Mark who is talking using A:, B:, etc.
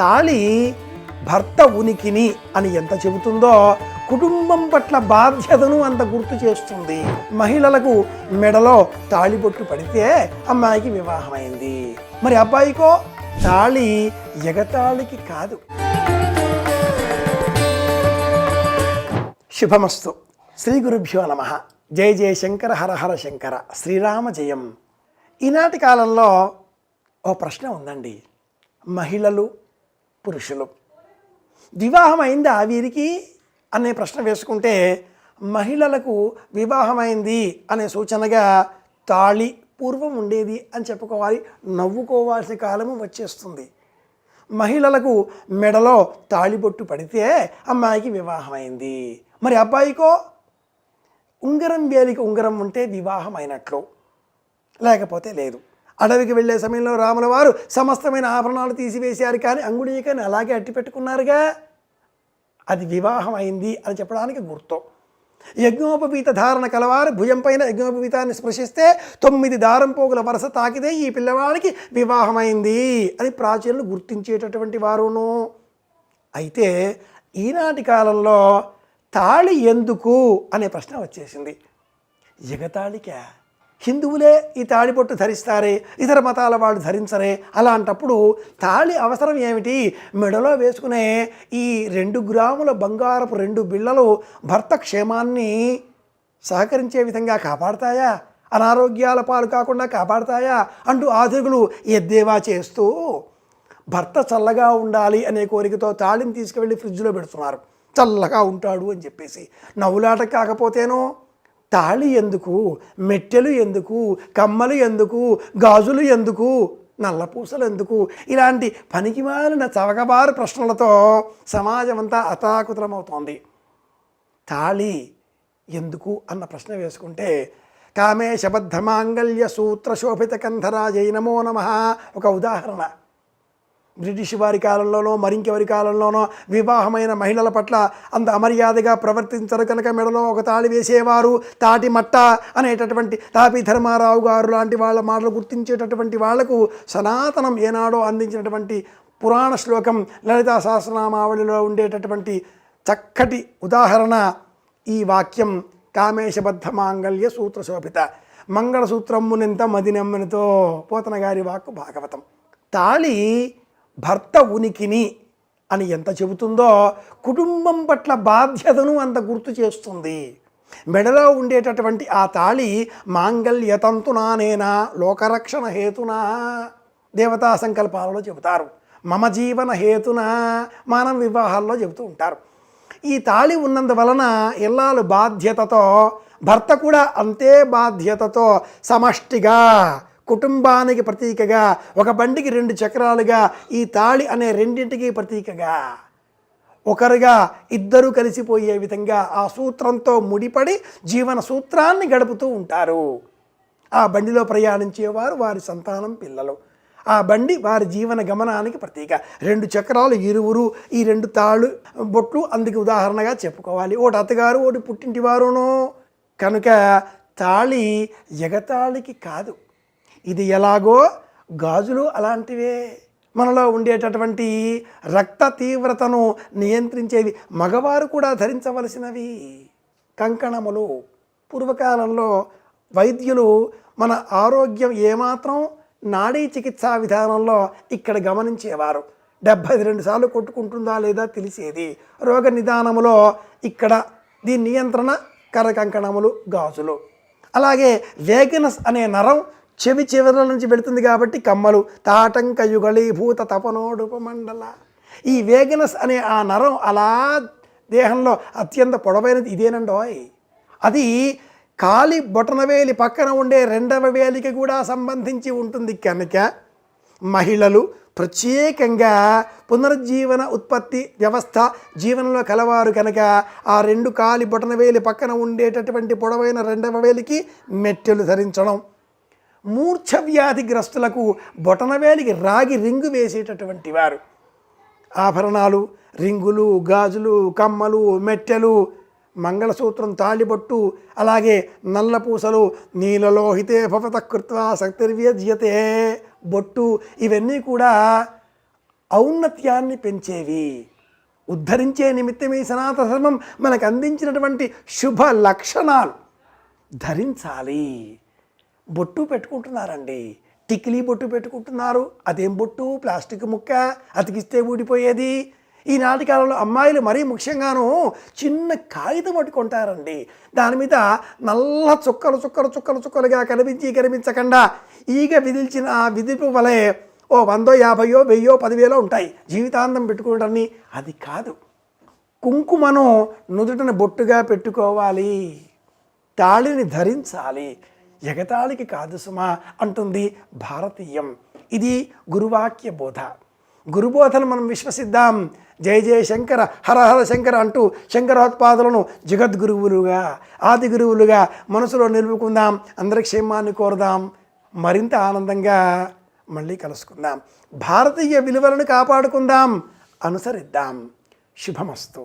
A: తాళి భర్త ఉనికిని అని ఎంత చెబుతుందో కుటుంబం పట్ల బాధ్యతను అంత గుర్తు చేస్తుంది. మహిళలకు మెడలో తాళిబొట్టు పడితే అమ్మాయికి వివాహమైంది. మరి అబ్బాయికో తాళి ఎగతాళికి కాదు. శుభమస్తు. శ్రీ గురుభ్యో నమః. జయ జయ శంకర హర హర శంకర. శ్రీరామ జయం. ఈనాటి కాలంలో ఓ ప్రశ్న ఉందండి. మహిళలు పురుషులు వివాహం అయిందా వీరికి అనే ప్రశ్న వేసుకుంటే మహిళలకు వివాహమైంది అనే సూచనగా తాళి పూర్వం ఉండేది అని చెప్పుకోవాలి. నవ్వుకోవాల్సిన కాలము వచ్చేస్తుంది. మహిళలకు మెడలో తాళిబొట్టు పడితే అమ్మాయికి వివాహమైంది. మరి అబ్బాయికో ఉంగరం వేలికి ఉంగరం ఉంటే వివాహం అయినట్లు, లేకపోతే లేదు. అడవికి వెళ్ళే సమయంలో రాముల వారు సమస్తమైన ఆభరణాలు తీసివేశారు, కానీ అంగుళీకని అలాగే అట్టి పెట్టుకున్నారుగా, అది వివాహం అయింది అని చెప్పడానికి గుర్తు. యజ్ఞోపవీత ధారణ కలవారు భుజం పైన యజ్ఞోపవీతాన్ని స్పృశిస్తే 9 దారం పోగుల వరుస తాకితే ఈ పిల్లవాడికి వివాహమైంది అని ప్రాచీనులు గుర్తించేటటువంటి వారును. అయితే ఈనాటి కాలంలో తాళి ఎందుకు అనే ప్రశ్న వచ్చేసింది. ఎగతాళిక హిందువులే ఈ తాళిబొట్టు ధరిస్తారే, ఇతర మతాల వాళ్ళు ధరించరే. అలాంటప్పుడు తాళి అవసరం ఏమిటి? మెడలో వేసుకునే ఈ 2 గ్రాముల బంగారపు 2 బిళ్ళలు భర్త క్షేమాన్ని సహకరించే విధంగా కాపాడతాయా, అనారోగ్యాల పాలు కాకుండా కాపాడతాయా అంటూ ఆధునికులు ఎద్దేవా చేస్తూ భర్త చల్లగా ఉండాలి అనే కోరికతో తాళిని తీసుకువెళ్ళి ఫ్రిడ్జ్లో పెడుతున్నారు. చల్లగా ఉంటాడు అని చెప్పేసి. నవ్వులాట కాకపోతేనో తాళి ఎందుకు, మెట్టెలు ఎందుకు, కమ్మలు ఎందుకు, గాజులు ఎందుకు, నల్లపూసలు ఎందుకు, ఇలాంటి పనికిమాలిన చవకబారు ప్రశ్నలతో సమాజం అంతా అతాకుతలమవుతోంది. తాళి ఎందుకు అన్న ప్రశ్న వేసుకుంటే కామేశబద్ధ మాంగళ్య సూత్ర శోభిత కంధరాజై నమో నమః ఒక ఉదాహరణ. బ్రిటిష్ వారి కాలంలోనో మరింకెవరి కాలంలోనో వివాహమైన మహిళల పట్ల అంత అమర్యాదగా ప్రవర్తించరు కనుక మెడలో ఒక తాళి వేసేవారు. తాటి మట్ట అనేటటువంటి తాపి ధర్మారావు గారు లాంటి వాళ్ళ మాటలు గుర్తించేటటువంటి వాళ్లకు సనాతనం ఏనాడో అందించినటువంటి పురాణ శ్లోకం లలితా సహస్రనామావళిలో ఉండేటటువంటి చక్కటి ఉదాహరణ ఈ వాక్యం. కామేశబద్ధ మాంగళ్య సూత్ర శోభిత మంగళసూత్రమ్మునింత మదినెమ్మనితో పోతన గారి వాక్కు భాగవతం. తాళి భర్త ఉనికిని అని ఎంత చెబుతుందో కుటుంబం పట్ల బాధ్యతను అంత గుర్తు చేస్తుంది. మెడలో ఉండేటటువంటి ఆ తాళి మాంగళ్యతంతునానేనా లోకరక్షణ హేతునా దేవతా సంకల్పాలలో చెబుతారు. మమ జీవన హేతునా మానవ వివాహాల్లో చెబుతూ ఉంటారు. ఈ తాళి ఉన్నందువలన ఇల్లాలు బాధ్యతతో, భర్త కూడా అంతే బాధ్యతతో సమష్టిగా కుటుంబానికి ప్రతీకగా, ఒక బండికి 2 చక్రాలుగా ఈ తాళి అనే రెండింటికి ప్రతీకగా, ఒకరుగా ఇద్దరు కలిసిపోయే విధంగా ఆ సూత్రంతో ముడిపడి జీవన సూత్రాన్ని గడుపుతూ ఉంటారు. ఆ బండిలో ప్రయాణించేవారు వారి సంతానం, పిల్లలు. ఆ బండి వారి జీవన గమనానికి ప్రతీక. 2 చక్రాలు ఇరువురు, ఈ 2 తాళ్ళు బొట్లు అందుకు ఉదాహరణగా చెప్పుకోవాలి. ఒకటి అత్తగారు, ఒకటి పుట్టింటి వారును. కనుక తాళి ఎగతాళికి కాదు. ఇది ఎలాగో గాజులు అలాంటివే. మనలో ఉండేటటువంటి రక్త తీవ్రతను నియంత్రించేవి, మగవారు కూడా ధరించవలసినవి. కంకణములు పూర్వకాలంలో వైద్యులు మన ఆరోగ్యం ఏమాత్రం నాడీ చికిత్సా విధానంలో ఇక్కడ గమనించేవారు. 72 సార్లు కొట్టుకుంటుందా లేదా తెలిసేది. రోగ నిదానములో ఇక్కడ దీని నియంత్రణ కరకంకణములు, గాజులు. అలాగే వేగనస్ అనే నరం చెవి చివరల నుంచి వెళుతుంది కాబట్టి కమ్మలు. తాటంక యుగళీభూత తపనోడుపమండల. ఈ వేగనస్ అనే ఆ నరం అలా దేహంలో అత్యంత పొడవైనది ఇదేనండోయ్. అది కాలి బొటనవేలి పక్కన ఉండే 2వ వేలికి కూడా సంబంధించి ఉంటుంది. కనుక మహిళలు ప్రత్యేకంగా పునరుజ్జీవన ఉత్పత్తి వ్యవస్థ జీవనంలో కలవారు కనుక ఆ 2 కాలి బొటనవేలి పక్కన ఉండేటటువంటి పొడవైన 2వ వేలికి మెట్టెలు ధరించడం. మూర్ఛ వ్యాధిగ్రస్తులకు బొటనవేలికి రాగి రింగు వేసేటటువంటి వారు. ఆభరణాలు, రింగులు, గాజులు, కమ్మలు, మెట్టెలు, మంగళసూత్రం, తాళిబొట్టు, అలాగే నల్లపూసలు, నీలలోహితే భవత కృత్వా శక్తిర్వ్యజ్యతే బొట్టు, ఇవన్నీ కూడా ఔన్నత్యాన్ని పెంచేవి. ఉద్ధరించే నిమిత్తమే సనాతన ధర్మం మనకు అందించినటువంటి శుభ లక్షణాలు ధరించాలి. బొట్టు పెట్టుకుంటున్నారండి, టిక్లీ బొట్టు పెట్టుకుంటున్నారు. అదేం బొట్టు? ప్లాస్టిక్ ముక్క, అతికిస్తే ఊడిపోయేది. ఈనాటి కాలంలో అమ్మాయిలు మరీ ముఖ్యంగాను చిన్న కాగితం పట్టుకుంటారండి. దాని మీద నల్ల చుక్కలు చుక్కలు చుక్కలు చుక్కలుగా కనిపించకుండా ఈగ విదిల్చిన ఆ విదిపు వలె 100, 50, 1000, 10,000 ఉంటాయి జీవితాంతం పెట్టుకోవడాన్ని. అది కాదు, కుంకుమను నుదుటిన బొట్టుగా పెట్టుకోవాలి, తాళిని ధరించాలి. ఎగతాళికి కాదు సుమా అంటుంది భారతీయం. ఇది గురువాక్య బోధ. గురుబోధను మనం విశ్వసిద్దాం. జయ జయ శంకర, హర హర శంకర అంటూ శంకరోత్పాదులను జగద్గురువులుగా, ఆది గురువులుగా మనసులో నిలుపుకుందాం. అందరి క్షేమాన్ని కోరుదాం. మరింత ఆనందంగా మళ్ళీ కలుసుకుందాం. భారతీయ విలువలను కాపాడుకుందాం, అనుసరిద్దాం. శుభమస్తు.